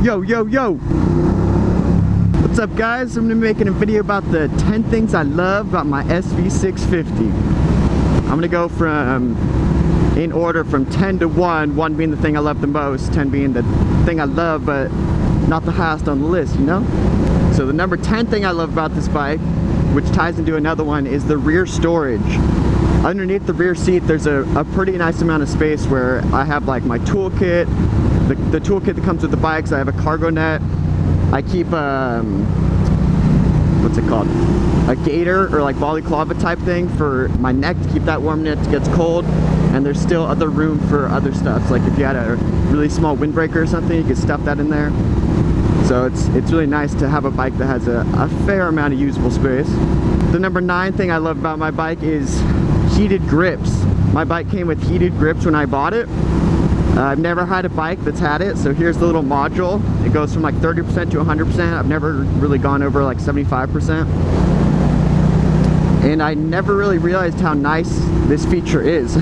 Yo, yo, yo! What's up, guys? I'm gonna be making a video about the 10 things I love about my SV650. I'm gonna go from, in order from 10 to 1, 1 being the thing I love the most, 10 being the thing I love but not the highest on the list, you know? So the number 10 thing I love about this bike, which ties into another one, is the rear storage. Underneath the rear seat, there's a pretty nice amount of space where I have like my toolkit, the toolkit that comes with the bikes. I have a cargo net. I keep what's it called? A gaiter or like balaclava type thing for my neck to keep that warm when it gets cold. And there's still other room for other stuff. So like if you had a really small windbreaker or something, you could stuff that in there. So it's really nice to have a bike that has a fair amount of usable space. The number 9 thing I love about my bike is heated grips. My bike came with heated grips when I bought it. I've never had a bike that's had it, so here's the little module. It goes from like 30% to 100%. I've never really gone over like 75%. And I never really realized how nice this feature is.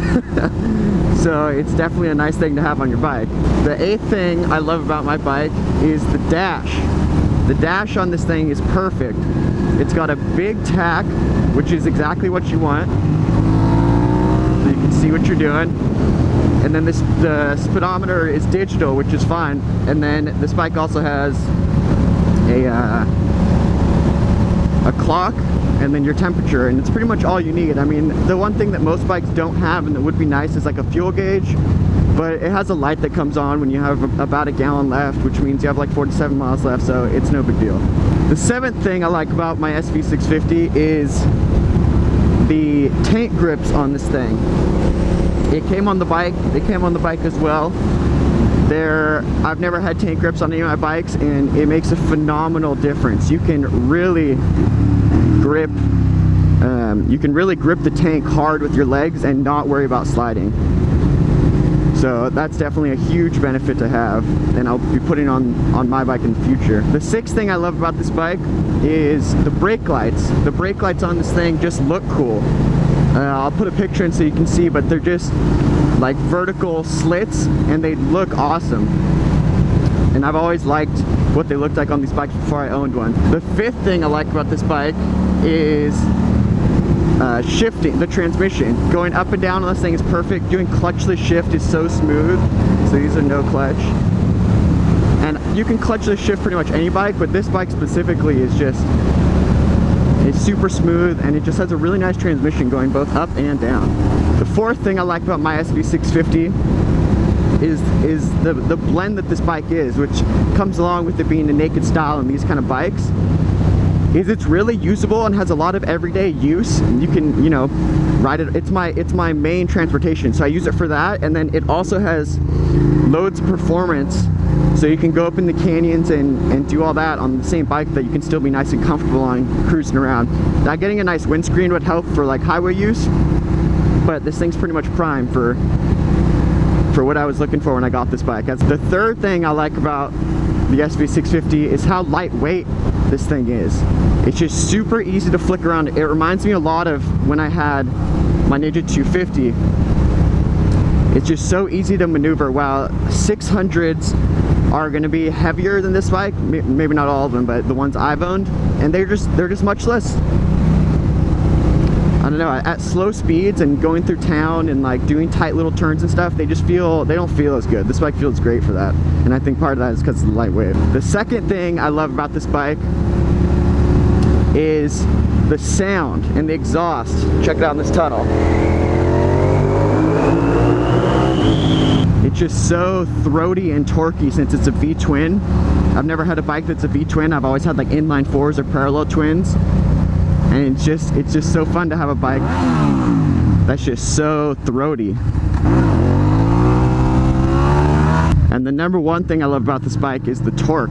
So it's definitely a nice thing to have on your bike. The 8th thing I love about my bike is the dash. The dash on this thing is perfect. It's got a big tack, which is exactly what you want. So you can see what you're doing. And then the speedometer is digital, which is fine. And then this bike also has a clock and then your temperature, and it's pretty much all you need. I mean, the one thing that most bikes don't have and that would be nice is like a fuel gauge, but it has a light that comes on when you have about a gallon left, which means you have like 47 miles left, so it's no big deal. The 7th thing I like about my SV650 is the tank grips on this thing. It came on the bike, they came on the bike as well. I've never had tank grips on any of my bikes, and it makes a phenomenal difference. You can really grip the tank hard with your legs and not worry about sliding. So that's definitely a huge benefit to have, and I'll be putting on my bike in the future. The 6th thing I love about this bike is the brake lights. The brake lights on this thing just look cool. I'll put a picture in so you can see, but they're just like vertical slits and they look awesome. And I've always liked what they looked like on these bikes before I owned one. The 5th thing I like about this bike is shifting, the transmission. Going up and down on this thing is perfect. Doing clutchless shift is so smooth. So these are no clutch. And you can clutchless shift pretty much any bike, but this bike specifically is just, it's super smooth, and it just has a really nice transmission going both up and down. The 4th thing I like about my SV650 is the blend that this bike is, which comes along with it being a naked style and these kind of bikes, is it's really usable and has a lot of everyday use. You can, you know, ride it. It's my main transportation, so I use it for that. And then it also has loads of performance, so you can go up in the canyons and do all that on the same bike that you can still be nice and comfortable on cruising around. Now, getting a nice windscreen would help for like highway use, but this thing's pretty much prime for what I was looking for when I got this bike. That's the 3rd thing I like about the SV650 is how lightweight this thing is. It's just super easy to flick around. It reminds me a lot of when I had my Ninja 250. It's just so easy to maneuver, while 600s are going to be heavier than this bike. Maybe not all of them, but the ones I've owned, and they're just much less. I don't know, at slow speeds and going through town and like doing tight little turns and stuff, they don't feel as good. This bike feels great for that, and I think part of that is because it's lightweight. The 2nd thing I love about this bike is the sound and the exhaust. Check it out in this tunnel. It's just so throaty and torquey since it's a V-twin. I've never had a bike that's a V-twin. I've always had like inline 4s or parallel twins. And it's just so fun to have a bike that's just so throaty. And the number 1 thing I love about this bike is the torque.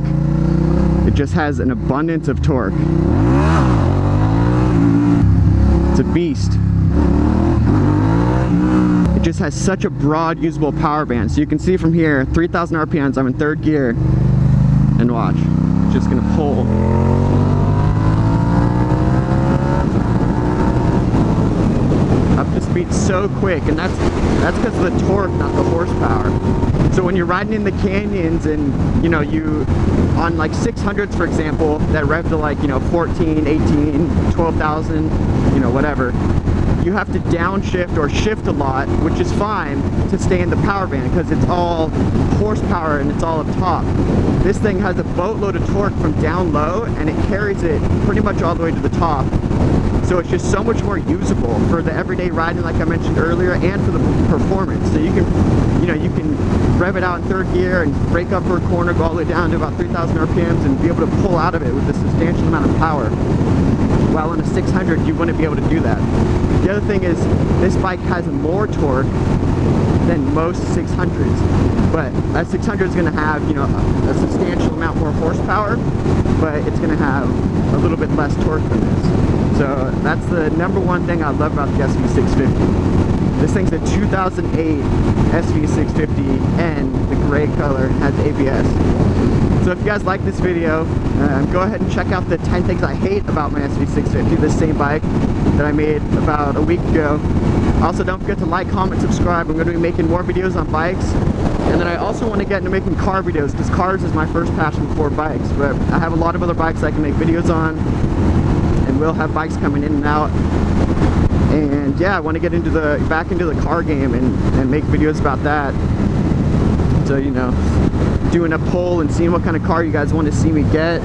It just has an abundance of torque. It's a beast. It just has such a broad usable power band. So you can see from here, 3,000 RPMs, I'm in 3rd gear, and watch, it's just gonna pull. Up to speed. speed so quick, and that's because of the torque, not the horsepower. So when you're riding in the canyons and, you know, you on like 600s, for example, that rev to like, you know, 14, 18, 12,000, you know, whatever, you have to downshift or shift a lot, which is fine to stay in the power band because it's all horsepower and it's all up top. This thing has a boatload of torque from down low, and it carries it pretty much all the way to the top. So it's just so much more usable for the everyday riding, like I mentioned earlier, and for the performance. So you can, you know, you can rev it out in third gear and brake up for a corner, go all the way down to about 3,000 RPMs and be able to pull out of it with a substantial amount of power. While on a 600, you wouldn't be able to do that. The other thing is, this bike has more torque than most 600s, but that 600 is going to have, you know, a substantial amount more horsepower, but it's going to have a little bit less torque than this. So that's the number one thing I love about the SV650. This thing's a 2008 SV650N, the gray color, has ABS. So if you guys like this video, go ahead and check out the 10 things I hate about my SV650, this same bike that I made about a week ago. Also, don't forget to like, comment, subscribe. I'm going to be making more videos on bikes. And then I also want to get into making car videos, because cars is my first passion before bikes. But I have a lot of other bikes I can make videos on, and we'll have bikes coming in and out. And yeah, I want to get into back into the car game and make videos about that. So, you know, doing a poll and seeing what kind of car you guys want to see me get,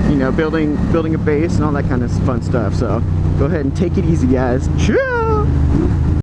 you know, building a base and all that kind of fun stuff. So go ahead and take it easy, guys. Chill.